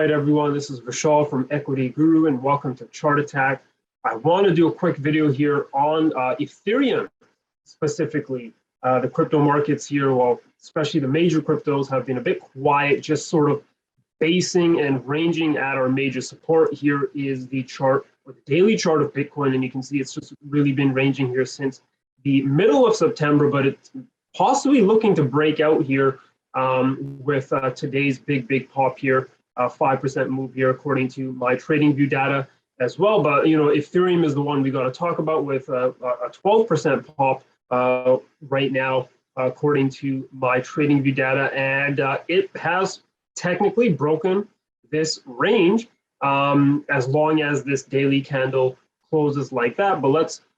right, everyone, this is Vishal from Equity Guru, and welcome to Chart Attack. I want to do a quick video here on Ethereum, specifically. The crypto markets here, well, especially the major cryptos, have been a bit quiet, just sort of basing and ranging at our major support. Here is the chart, or the daily chart of Bitcoin, and you can see it's just really been ranging here since the middle of September, but it's possibly looking to break out here with today's big pop here. 5% move here according to my trading view data as well. But you know, Ethereum is the one we got to talk about with a 12% pop right now according to my trading view data, and it has technically broken this range as long as this daily candle closes like that. But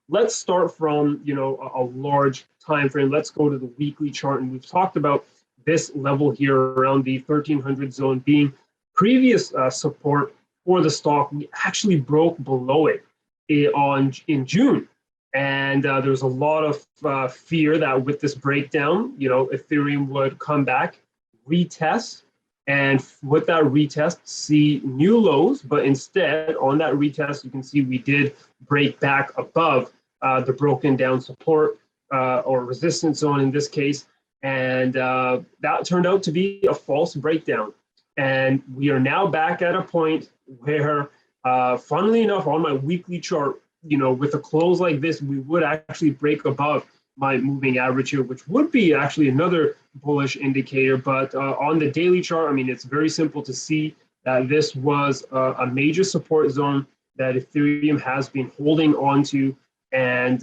let's start from, you know, a large time frame. Let's go to the weekly chart, and we've talked about this level here around the 1300 zone being previous support for the stock. We actually broke below it in June, and there was a lot of fear that with this breakdown, you know, Ethereum would come back, retest, and with that retest, see new lows. But instead, on that retest, you can see we did break back above the broken down support or resistance zone in this case, and that turned out to be a false breakdown. And we are now back at a point where, funnily enough, on my weekly chart, you know, with a close like this, we would actually break above my moving average here, which would be actually another bullish indicator. But on the daily chart, I mean, it's very simple to see that this was a major support zone that Ethereum has been holding on to. And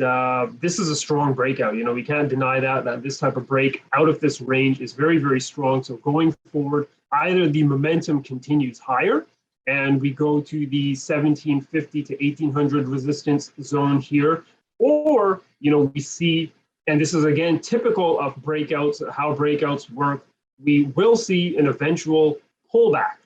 this is a strong breakout. You know, we can't deny that this type of break out of this range is very strong. So going forward, either the momentum continues higher and we go to the 1750 to 1800 resistance zone here, or, you know, we see, and this is again typical of breakouts, how breakouts work, we will see an eventual pullback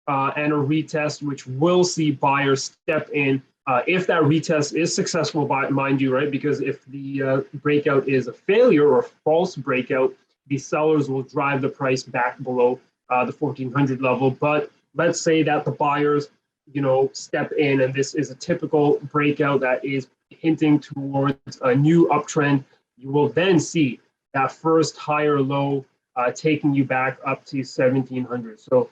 and a retest, which will see buyers step in. If that retest is successful, mind you, right? Because if the breakout is a failure or a false breakout, the sellers will drive the price back below the 1400 level. But let's say that the buyers, you know, step in, and this is a typical breakout that is hinting towards a new uptrend. You will then see that first higher low taking you back up to 1700. So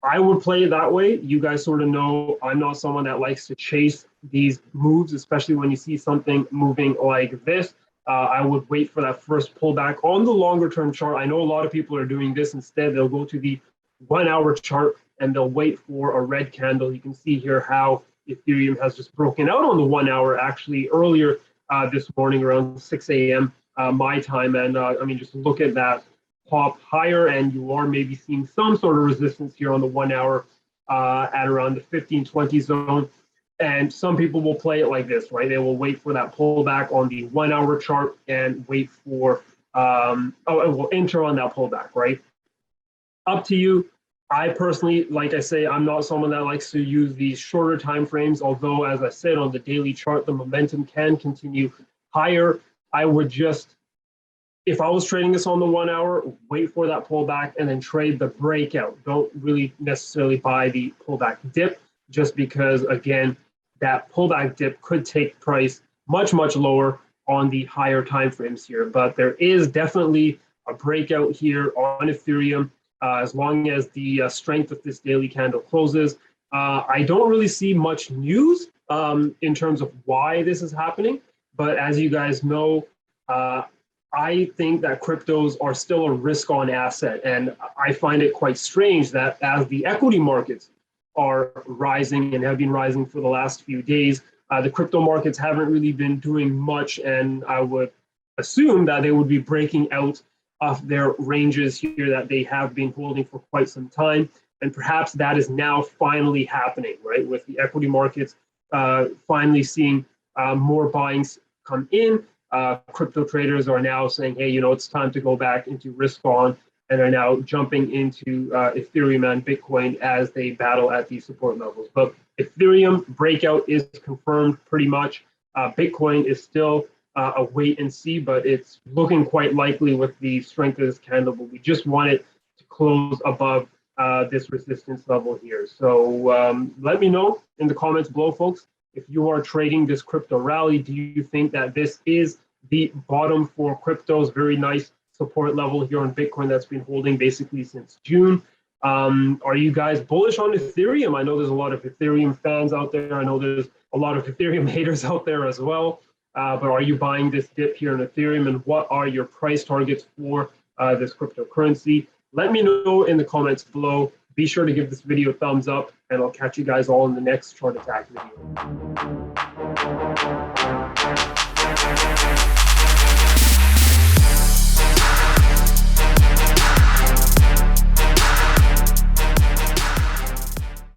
I would play it that way. You guys sort of know I'm not someone that likes to chase these moves, especially when you see something moving like this. I would wait for that first pullback on the longer term chart. I know a lot of people are doing this instead. They'll go to the 1 hour chart and they'll wait for a red candle. You can see here how Ethereum has just broken out on the 1 hour actually earlier this morning around 6 a.m. My time. And I mean, just look at that pop higher, and you are maybe seeing some sort of resistance here on the 1 hour at around the 1520 zone. And some people will play it like this, right? They will wait for that pullback on the 1 hour chart and wait for, it will enter on that pullback, right? Up to you. I personally, like I say, I'm not someone that likes to use these shorter time frames, although, as I said, on the daily chart, the momentum can continue higher. I would just, if I was trading this on the 1 hour, wait for that pullback and then trade the breakout. Don't really necessarily buy the pullback dip, just because, again, that pullback dip could take price much lower on the higher time frames here. But there is definitely a breakout here on Ethereum as long as the strength of this daily candle closes. I don't really see much news in terms of why this is happening. But as you guys know, I think that cryptos are still a risk-on asset. And I find it quite strange that as the equity markets are rising and have been rising for the last few days, the crypto markets haven't really been doing much, and I would assume that they would be breaking out of their ranges here that they have been holding for quite some time. And perhaps that is now finally happening, right? With the equity markets finally seeing more buyings come in, crypto traders are now saying, hey, you know, it's time to go back into risk on, and are now jumping into Ethereum and Bitcoin as they battle at these support levels. But Ethereum breakout is confirmed pretty much. Bitcoin is still a wait and see, but it's looking quite likely with the strength of this candle. But we just want it to close above this resistance level here. So let me know in the comments below, folks, if you are trading this crypto rally. Do you think that this is the bottom for cryptos? Very nice support level here on Bitcoin that's been holding basically since June. Are you guys bullish on Ethereum? I know there's a lot of Ethereum fans out there. I know there's a lot of Ethereum haters out there as well. But are you buying this dip here in Ethereum? And what are your price targets for this cryptocurrency? Let me know in the comments below. Be sure to give this video a thumbs up, and I'll catch you guys all in the next chart attack video.